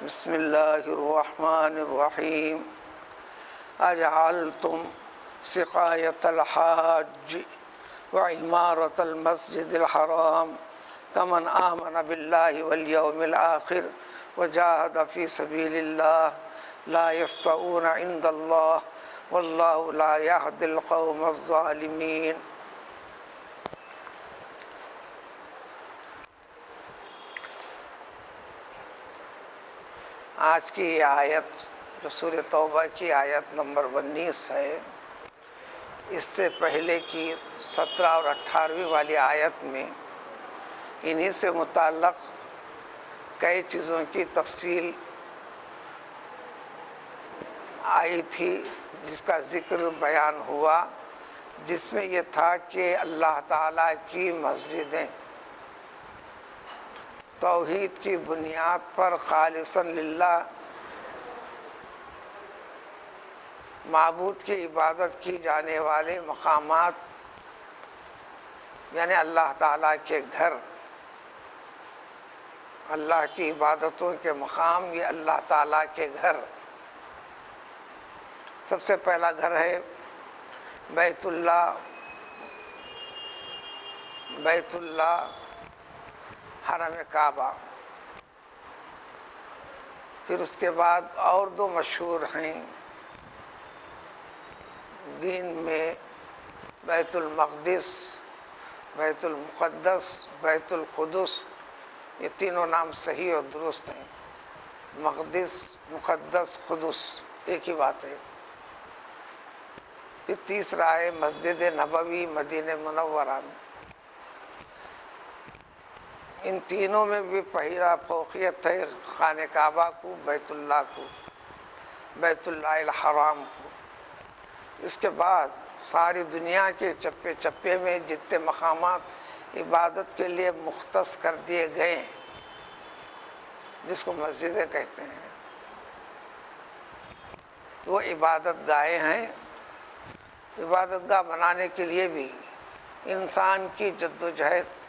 بسم اللہ الرحمن الرحیم اجعلتم سقایۃ الحاج وعمارۃ المسجد الحرام کمن آمن باللہ والیوم الآخر وجاہد فی سبیل اللہ لا یستوون عند اللہ واللہ لا یہدی القوم الظالمین۔ آج کی یہ آیت جو سورہ توبہ کی آیت نمبر 19 ہے، اس سے پہلے کی 17 اور 18ویں والی آیت میں انہی سے متعلق کئی چیزوں کی تفصیل آئی تھی، جس کا ذکر بیان ہوا، جس میں یہ تھا کہ اللہ تعالیٰ کی مسجدیں توحید کی بنیاد پر خالصاً للہ معبود کی عبادت کی جانے والے مقامات، یعنی اللہ تعالیٰ کے گھر، اللہ کی عبادتوں کے مقام، یہ اللہ تعالیٰ کے گھر۔ سب سے پہلا گھر ہے بیت اللہ حرم کعبہ۔ پھر اس کے بعد اور دو مشہور ہیں دین میں، بیت المقدس، بیت المقدس، بیت القدس۔ یہ تینوں نام صحیح اور درست ہیں، مقدس، مقدس، قدس، ایک ہی بات ہے۔ پھر تیسرا ہے مسجد نبوی مدینہ منورہ میں۔ ان تینوں میں بھی پہلا فوقیت ہے خانہ کعبہ کو، بیت اللہ کو، بیت اللہ الحرام کو۔ اس کے بعد ساری دنیا کے چپے چپے میں جتنے مقامات عبادت کے لیے مختص کر دیے گئے ہیں، جس کو مسجدیں کہتے ہیں، تو وہ عبادت گاہیں ہیں۔ عبادت گاہ بنانے کے لیے بھی انسان کی جدوجہد،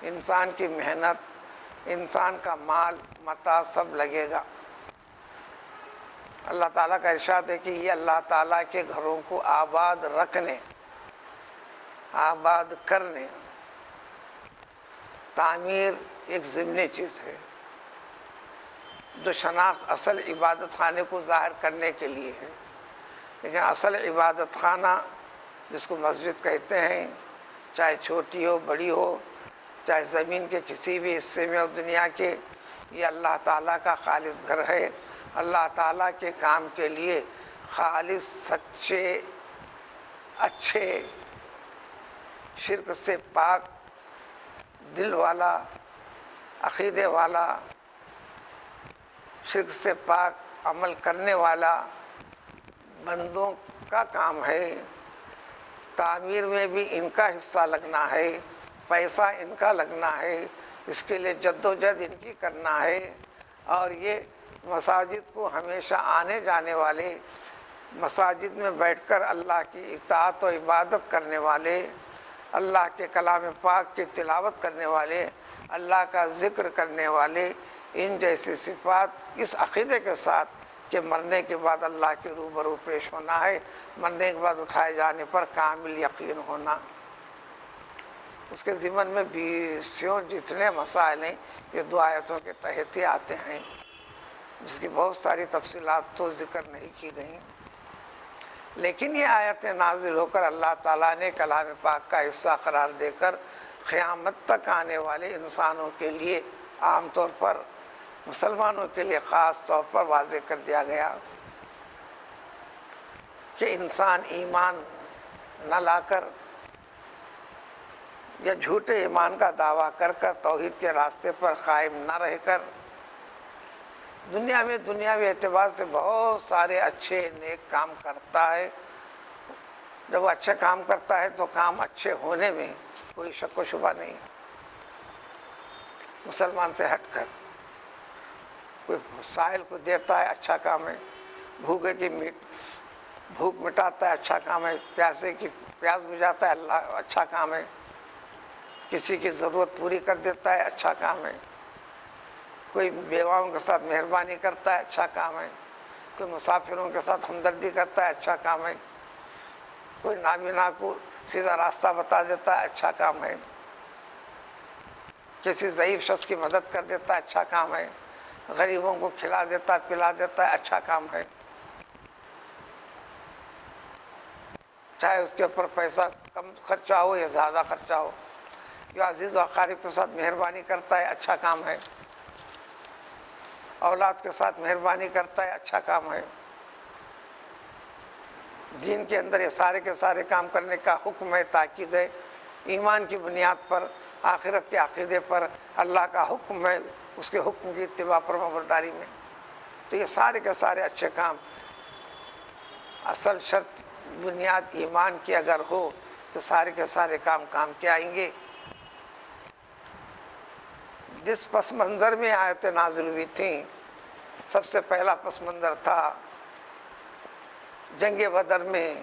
انسان کی محنت، انسان کا مال متاع سب لگے گا۔ اللہ تعالیٰ کا ارشاد ہے کہ یہ اللہ تعالیٰ کے گھروں کو آباد رکھنے، آباد کرنے، تعمیر ایک ضمنی چیز ہے جو شناخت اصل عبادت خانے کو ظاہر کرنے کے لیے ہے، لیکن اصل عبادت خانہ جس کو مسجد کہتے ہیں، چاہے چھوٹی ہو بڑی ہو، چاہے زمین کے کسی بھی حصے میں ہو دنیا کے، یہ اللہ تعالیٰ کا خالص گھر ہے۔ اللہ تعالیٰ کے کام کے لیے خالص، سچے، اچھے، شرک سے پاک دل والا، عقیدے والا، شرک سے پاک عمل کرنے والا بندوں کا کام ہے۔ تعمیر میں بھی ان کا حصہ لگنا ہے، پیسہ ان کا لگنا ہے، اس کے لیے جدوجہد ان کی کرنا ہے۔ اور یہ مساجد کو ہمیشہ آنے جانے والے، مساجد میں بیٹھ کر اللہ کی اطاعت و عبادت کرنے والے، اللہ کے کلام پاک کی تلاوت کرنے والے، اللہ کا ذکر کرنے والے، ان جیسی صفات اس عقیدے کے ساتھ کہ مرنے کے بعد اللہ کے روبرو پیش ہونا ہے، مرنے کے بعد اٹھائے جانے پر کامل یقین ہونا۔ اس کے ضمن میں بیسوں جتنے مسائل ہیں، یہ دو آیتوں کے تحت ہی آتے ہیں، جس کی بہت ساری تفصیلات تو ذکر نہیں کی گئیں۔ لیکن یہ آیتیں نازل ہو کر اللہ تعالیٰ نے کلام پاک کا حصہ قرار دے کر قیامت تک آنے والے انسانوں کے لیے، عام طور پر مسلمانوں کے لیے خاص طور پر واضح کر دیا گیا کہ انسان ایمان نہ لا کر یا جھوٹے ایمان کا دعویٰ کر کر توحید کے راستے پر قائم نہ رہ کر دنیاوی اعتبار سے بہت سارے اچھے نیک کام کرتا ہے۔ جب وہ اچھے کام کرتا ہے تو کام اچھے ہونے میں کوئی شک و شبہ نہیں۔ مسلمان سے ہٹ کر کوئی سائل کو دیتا ہے، اچھا کام ہے۔ بھوکے کی بھوک مٹاتا ہے، اچھا کام ہے۔ پیاسے کی پیاس بجھاتا ہے، اللہ اچھا کام ہے۔ کسی کی ضرورت پوری کر دیتا ہے، اچھا کام ہے۔ کوئی بیواؤں کے ساتھ مہربانی کرتا ہے، اچھا کام ہے، کوئی مسافروں کے ساتھ ہمدردی کرتا ہے، اچھا کام ہے، کوئی نابینا کو سیدھا راستہ بتا دیتا ہے، اچھا کام ہے، کسی ضعیف شخص کی مدد کر دیتا ہے، اچھا کام ہے، غریبوں کو کھلا دیتا پلا دیتا ہے، اچھا کام ہے، چاہے اس کے اوپر پیسہ کم خرچہ ہو یا زیادہ خرچہ ہو، جو عزیز و اقارب کے ساتھ مہربانی کرتا ہے، اچھا کام ہے، اولاد کے ساتھ مہربانی کرتا ہے، اچھا کام ہے۔ دین کے اندر یہ سارے کے سارے کام کرنے کا حکم ہے، تاکید ہے، ایمان کی بنیاد پر، آخرت کے عقیدے پر اللہ کا حکم ہے، اس کے حکم کی اتباع فرمانبرداری میں۔ تو یہ سارے کے سارے اچھے کام، اصل شرط بنیاد ایمان کی اگر ہو تو سارے کے سارے کام کے آئیں گے۔ جس پس منظر میں آیتیں نازل ہوئی تھیں، سب سے پہلا پس منظر تھا جنگ بدر میں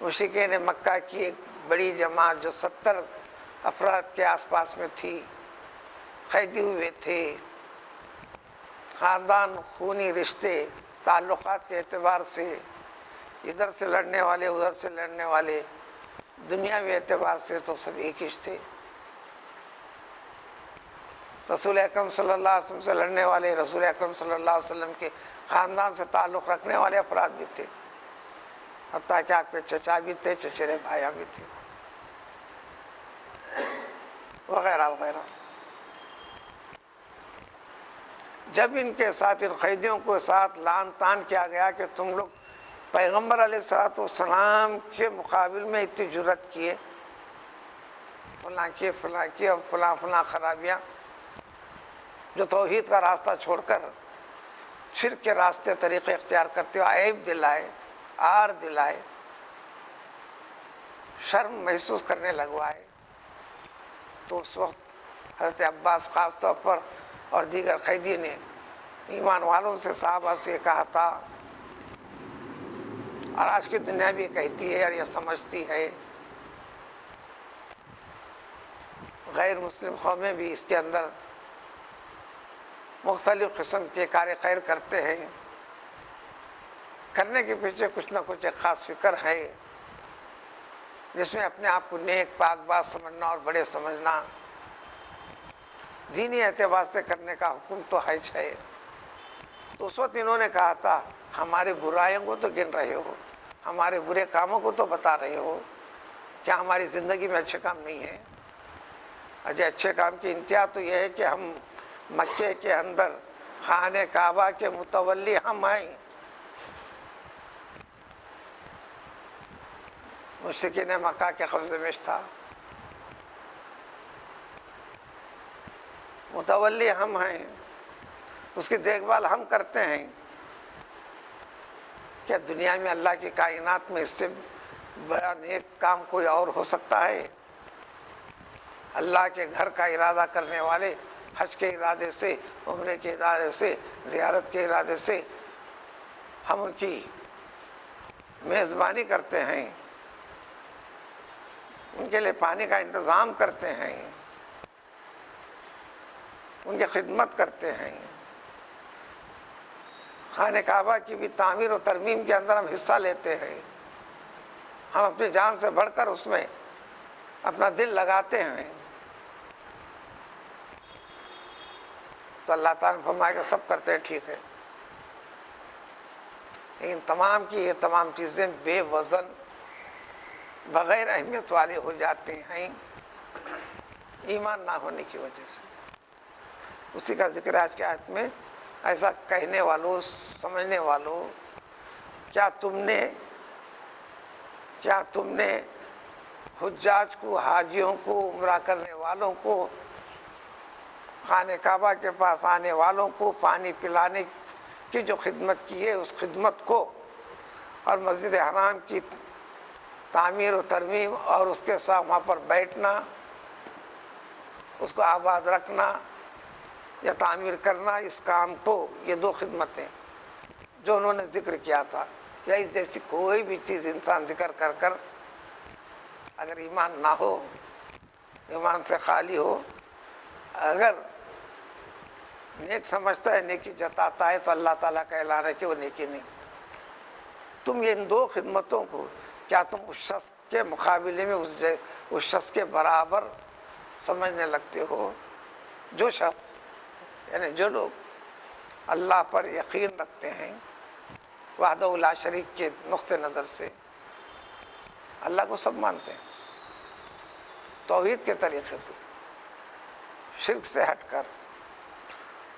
مشرکین مکہ کی ایک بڑی جماعت جو 70 افراد کے آس پاس میں تھی، قیدی ہوئے تھے، خاندان، خونی رشتے، تعلقات کے اعتبار سے ادھر سے لڑنے والے، ادھر سے لڑنے والے، دنیاوی اعتبار سے تو سب ایک ہی تھے۔ رسول اکرم صلی اللہ علیہ وسلم سے لڑنے والے، رسول اکرم صلی اللہ علیہ وسلم کے خاندان سے تعلق رکھنے والے افراد بھی تھے، حتیٰ کہ آپ کے چچا بھی تھے، چچیرے بھائیاں بھی تھے، وغیرہ وغیرہ۔ جب ان کے ساتھ، ان قیدیوں کو ساتھ لان تان کیا گیا کہ تم لوگ پیغمبر علیہ الصلوۃ والسلام کے مقابل میں اتنی جرأت کیے، فلاں کیے، فلاں کیے، اور فلاں فلاں خرابیاں، جو توحید کا راستہ چھوڑ کر شرک کے راستے طریقے اختیار کرتے ہوئے عیب دلائے، آر دلائے، شرم محسوس کرنے لگوائے، تو اس وقت حضرت عباس خاص طور پر اور دیگر قیدی نے ایمان والوں سے، صحابہ سے کہا تھا، اور آج کی دنیا بھی کہتی ہے اور یہ سمجھتی ہے، غیر مسلم قومیں بھی اس کے اندر مختلف قسم کے کار خیر کرتے ہیں، کرنے کے پیچھے کچھ نہ کچھ ایک خاص فکر ہے، جس میں اپنے آپ کو نیک پاک باز سمجھنا اور بڑے سمجھنا، دینی اعتبار سے کرنے کا حکم تو ہے۔ تو اس وقت انہوں نے کہا تھا، ہمارے برائیوں کو تو گن رہے ہو، ہمارے برے کاموں کو تو بتا رہے ہو، کیا ہماری زندگی میں اچھے کام نہیں ہیں؟ اجے اچھے کام کی انتہا تو یہ ہے کہ ہم مکے کے اندر خانہ کعبہ کے متولی ہم ہیں۔ مشرکین مکہ کے قبضے میں تھا، متولی ہم ہیں، اس کی دیکھ بھال ہم کرتے ہیں۔ کیا دنیا میں اللہ کی کائنات میں اس سے بڑا نیک کام کوئی اور ہو سکتا ہے؟ اللہ کے گھر کا ارادہ کرنے والے حج کے ارادے سے، عمرے کے ارادے سے، زیارت کے ارادے سے ہم ان کی میزبانی کرتے ہیں، ان کے لیے پانی کا انتظام کرتے ہیں، ان کی خدمت کرتے ہیں، خانہ کعبہ کی بھی تعمیر و ترمیم کے اندر ہم حصہ لیتے ہیں، ہم اپنی جان سے بڑھ کر اس میں اپنا دل لگاتے ہیں۔ تو اللہ تعالیٰ نے فرمایا کہ سب کرتے ہیں، ٹھیک ہے، لیکن تمام کی یہ تمام چیزیں بے وزن، بغیر اہمیت والے ہو جاتے ہیں ایمان نہ ہونے کی وجہ سے۔ اسی کا ذکر آج کی آیت میں، ایسا کہنے والوں، سمجھنے والوں، کیا تم نے حجاج کو، حاجیوں کو، عمرہ کرنے والوں کو، خانہ کعبہ کے پاس آنے والوں کو پانی پلانے کی جو خدمت کی ہے، اس خدمت کو، اور مسجد حرام کی تعمیر و ترمیم اور اس کے ساتھ وہاں پر بیٹھنا، اس کو آباد رکھنا یا تعمیر کرنا، اس کام کو، یہ دو خدمتیں جو انہوں نے ذکر کیا تھا، یا اس جیسی کوئی بھی چیز انسان ذکر کر کر اگر ایمان نہ ہو، ایمان سے خالی ہو، اگر نیک سمجھتا ہے، نیکی جتاتا ہے، تو اللہ تعالیٰ کا اعلان ہے کہ وہ نیکی نہیں. تم ان دو خدمتوں کو کیا تم اس شخص کے مقابلے میں اس شخص کے برابر سمجھنے لگتے ہو؟ جو شخص یعنی جو لوگ اللہ پر یقین رکھتے ہیں وحدہ لا شریک کے نقطہ نظر سے، اللہ کو سب مانتے ہیں توحید کے طریقے سے، شرک سے ہٹ کر،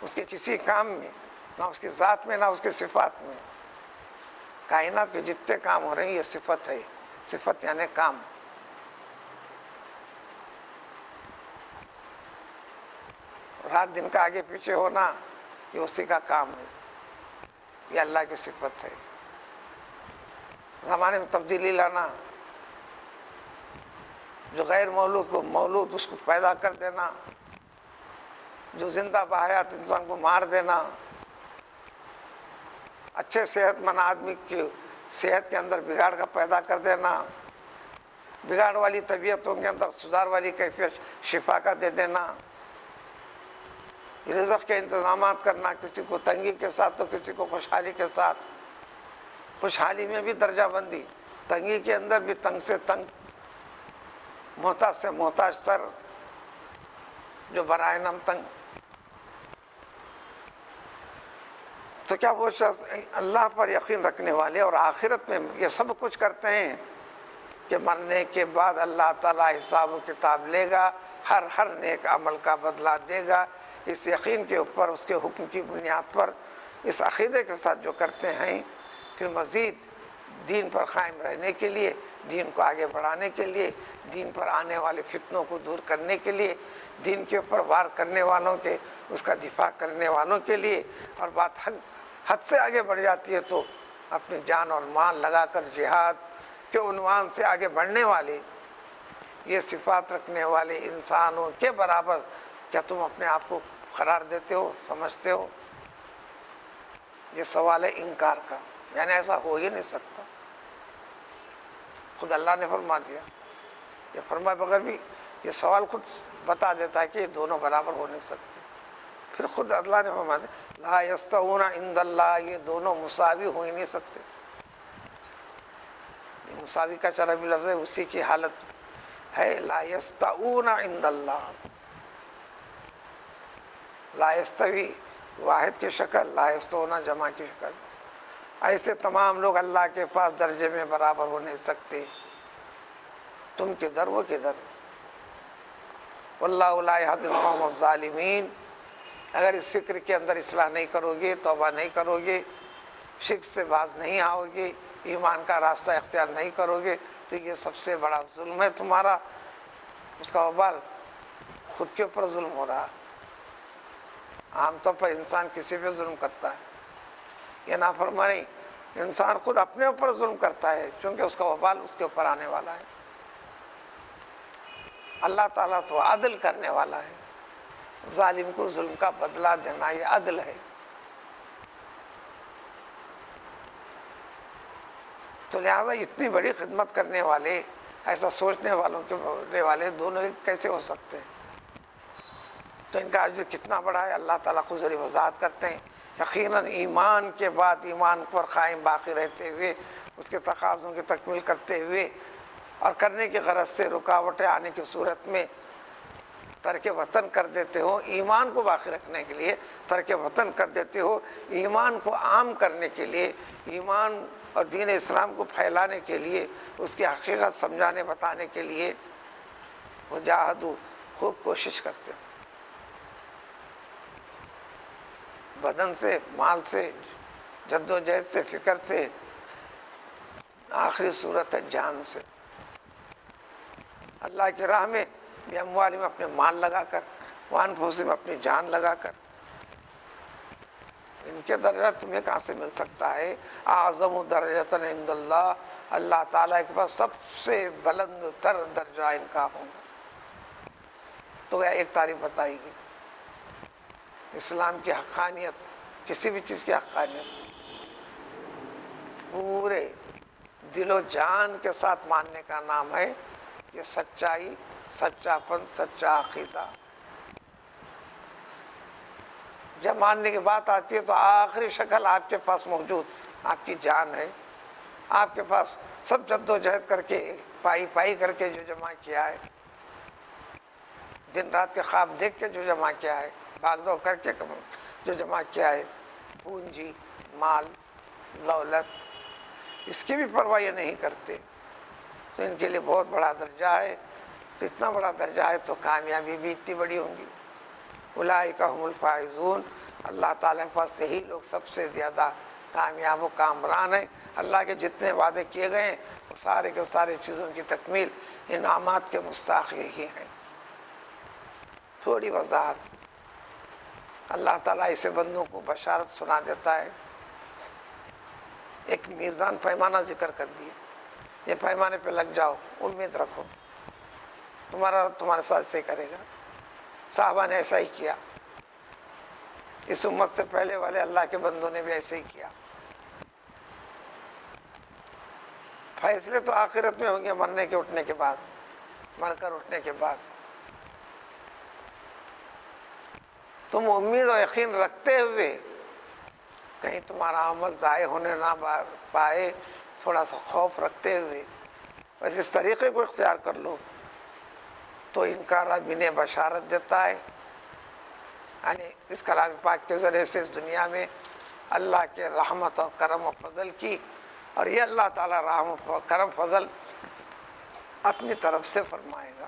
اس کے کسی کام میں، نہ اس کی ذات میں نہ اس کی صفات میں. کائنات کے جتنے کام ہو رہے ہیں یہ صفت ہے، صفت یعنی کام. رات دن کا آگے پیچھے ہونا یہ اسی کا کام ہے، یہ اللہ کی صفت ہے. زمانے میں تبدیلی لانا، جو غیر مولود کو مولود اس کو پیدا کر دینا، جو زندہ بحیات انسان کو مار دینا، اچھے صحت مند آدمی کی صحت کے اندر بگاڑ کا پیدا کر دینا، بگاڑ والی طبیعتوں کے اندر سدھار والی کیفیت شفا کا دے دینا، رزق کے انتظامات کرنا، کسی کو تنگی کے ساتھ تو کسی کو خوشحالی کے ساتھ، خوشحالی میں بھی درجہ بندی، تنگی کے اندر بھی تنگ سے تنگ، محتاج سے محتاج تر، جو برائے نام تنگ. تو کیا وہ شخص اللہ پر یقین رکھنے والے اور آخرت میں یہ سب کچھ کرتے ہیں کہ مرنے کے بعد اللہ تعالیٰ حساب و کتاب لے گا، ہر نیک عمل کا بدلہ دے گا، اس یقین کے اوپر، اس کے حکم کی بنیاد پر، اس عقیدے کے ساتھ جو کرتے ہیں، پھر مزید دین پر قائم رہنے کے لیے، دین کو آگے بڑھانے کے لیے، دین پر آنے والے فتنوں کو دور کرنے کے لیے، دین کے اوپر وار کرنے والوں کے، اس کا دفاع کرنے والوں کے لیے، اور بات حد سے آگے بڑھ جاتی ہے تو اپنی جان اور مال لگا کر جہاد کے عنوان سے آگے بڑھنے والے، یہ صفات رکھنے والے انسانوں کے برابر کیا تم اپنے آپ کو قرار دیتے ہو، سمجھتے ہو؟ یہ سوال ہے انکار کا، یعنی ایسا ہو ہی نہیں سکتا. خود اللہ نے فرما دیا، یہ فرمائے بغیر بھی یہ سوال خود بتا دیتا ہے کہ یہ دونوں برابر ہو نہیں سکتے. پھر خود اللہ نے فرما دیا لا یستوون عند اللہ، یہ دونوں مساوی ہو ہی نہیں سکتے. مساوی کا چربی لفظ ہے، اسی کی حالت ہے لا یستوون عند اللہ. لا یستوی واحد کی شکل، لا یستوون جمع کی شکل. ایسے تمام لوگ اللہ کے پاس درجے میں برابر ہو نہیں سکتے. تم کدھر وہ کدھر. واللہ لا یہدی القوم الظالمین. اگر اس فکر کے اندر اصلاح نہیں کرو گے، توبہ نہیں کرو گے، شرک سے باز نہیں آؤ گے، ایمان کا راستہ اختیار نہیں کرو گے، تو یہ سب سے بڑا ظلم ہے تمہارا. اس کا وبال خود کے اوپر ظلم ہو رہا. عام طور پر انسان کسی پہ ظلم کرتا ہے، یہ نافرمانی انسان خود اپنے اوپر ظلم کرتا ہے، چونکہ اس کا وبال اس کے اوپر آنے والا ہے. اللہ تعالیٰ تو عدل کرنے والا ہے، ظالم کو ظلم کا بدلہ دینا یہ عدل ہے. تو لہذا اتنی بڑی خدمت کرنے والے، ایسا سوچنے والے دونوں کیسے ہو سکتے ہیں؟ تو ان کا اجر کتنا بڑا ہے اللہ تعالیٰ خود ذریعہ وضاحت کرتے ہیں. یقیناً ایمان کے بعد ایمان پر قائم باقی رہتے ہوئے، اس کے تقاضوں کی تکمیل کرتے ہوئے اور کرنے کی غرض سے رکاوٹیں آنے کی صورت میں ترک وطن کر دیتے ہو. ایمان کو باقی رکھنے کے لیے ترک وطن کر دیتے ہو، ایمان کو عام کرنے کے لیے، ایمان اور دین اسلام کو پھیلانے کے لیے، اس کی حقیقت سمجھانے بتانے کے لیے وجاہدوا، خوب کوشش کرتے ہو، بدن سے، مال سے، جد و جہد سے، فکر سے، آخری صورت ہے جان سے. اللہ کی راہ میں بے اموال میں اپنے مال لگا کر، وانفسہم میں اپنی جان لگا کر. ان کے درجہ تمہیں کہاں سے مل سکتا ہے؟ اعظم درجۃ عند اللہ، اللہ تعالیٰ کے پاس سب سے بلند تر درجہ ان کا ہوگا. تو ایک تعریف بتائی گئی اسلام کی حقانیت، کسی بھی چیز کی حقانیت پورے دل و جان کے ساتھ ماننے کا نام ہے یہ سچائی، سچا پن، سچا عقیدہ. جب ماننے کی بات آتی ہے تو آخری شکل آپ کے پاس موجود آپ کی جان ہے. آپ کے پاس سب جد و جہد کر کے پائی کر کے جو جمع کیا ہے، دن رات کے خواب دیکھ کے جو جمع کیا ہے، بھاگ دوڑ کر کے جو جمع کیا ہے، پونجی، مال، دولت، اس کی بھی پرواہ یہ نہیں کرتے. تو ان کے لیے بہت بڑا درجہ ہے. تو اتنا بڑا درجہ ہے تو کامیابی بھی اتنی بڑی ہوں گی. اولئک هم الفائزون. اللہ تعالیٰ کے پاس یہی لوگ سب سے زیادہ کامیاب و کامران ہیں. اللہ کے جتنے وعدے کیے گئے ہیں وہ سارے کے سارے چیزوں کی تکمیل، انعامات کے مستحق یہی ہیں. تھوڑی وضاحت، اللہ تعالیٰ اسے بندوں کو بشارت سنا دیتا ہے. ایک میزان پیمانہ ذکر کر دیا، یہ پیمانے پہ لگ جاؤ، امید رکھو تمہارا رب تمہارے ساتھ ایسے کرے گا. صحابہ نے ایسا ہی کیا، اس امت سے پہلے والے اللہ کے بندوں نے بھی ایسے ہی کیا. فیصلے تو آخرت میں ہوں گے، مرنے کے اٹھنے کے بعد، مر کر اٹھنے کے بعد. تم امید و یقین رکھتے ہوئے کہیں تمہارا عمل ضائع ہونے نہ پائے، تھوڑا سا خوف رکھتے ہوئے بس اس طریقے کو اختیار کر لو تو انکار انہیں بشارت دیتا ہے. یعنی اس کلام پاک کے ذریعے سے اس دنیا میں اللہ کے رحمت اور کرم و فضل کی، اور یہ اللہ تعالیٰ رحم و کرم فضل اپنی طرف سے فرمائے گا.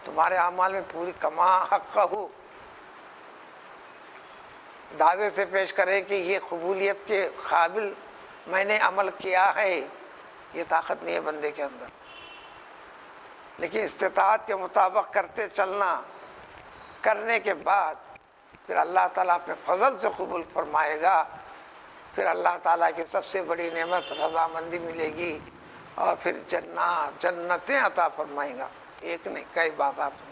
تمہارے اعمال میں پوری کما حق ہو، دعوے سے پیش کرے کہ یہ قبولیت کے قابل میں نے عمل کیا ہے. یہ طاقت نہیں ہے بندے کے اندر، لیکن استطاعت کے مطابق کرتے چلنا، کرنے کے بعد پھر اللہ تعالیٰ اپنے فضل سے قبول فرمائے گا. پھر اللہ تعالیٰ کی سب سے بڑی نعمت رضامندی ملے گی، اور پھر جنتیں عطا فرمائے گا. ایک نہیں کئی بات آپ نے.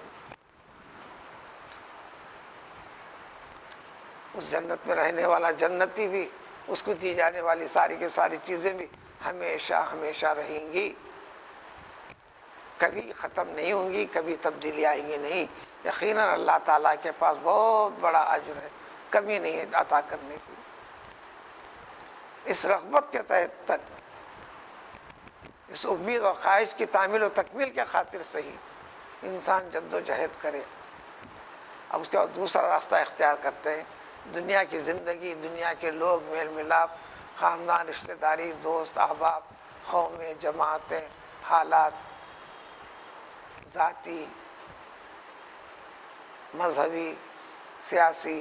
اس جنت میں رہنے والا جنتی بھی، اس کو دی جانے والی ساری کی ساری چیزیں بھی ہمیشہ ہمیشہ رہیں گی، کبھی ختم نہیں ہوں گی، کبھی تبدیلی آئیں گی نہیں. یقیناً اللہ تعالیٰ کے پاس بہت بڑا اجر ہے، کمی نہیں ہے عطا کرنے کی. اس رغبت کے تحت تک، اس امید اور خواہش کی تعمیل و تکمیل کے خاطر صحیح انسان جد و جہد کرے. اب اس کے بعد دوسرا راستہ اختیار کرتے ہیں. دنیا کی زندگی، دنیا کے لوگ، میل ملاپ، خاندان، رشتہ داری، دوست احباب، قومیں، جماعتیں، حالات، ذاتی، مذہبی، سیاسی،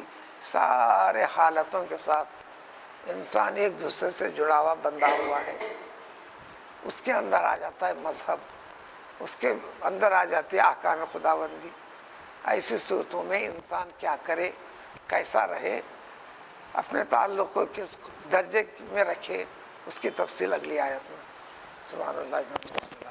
سارے حالتوں کے ساتھ انسان ایک دوسرے سے جڑا ہوا بندھا ہوا ہے. اس کے اندر آ جاتا ہے مذہب، اس کے اندر آ جاتی ہے احکام خداوندی. ایسی صورتوں میں انسان کیا کرے، کیسا رہے، اپنے تعلق کو کس درجے میں رکھے، اس کی تفصیل اگلی آیت میں. سبحان اللہ.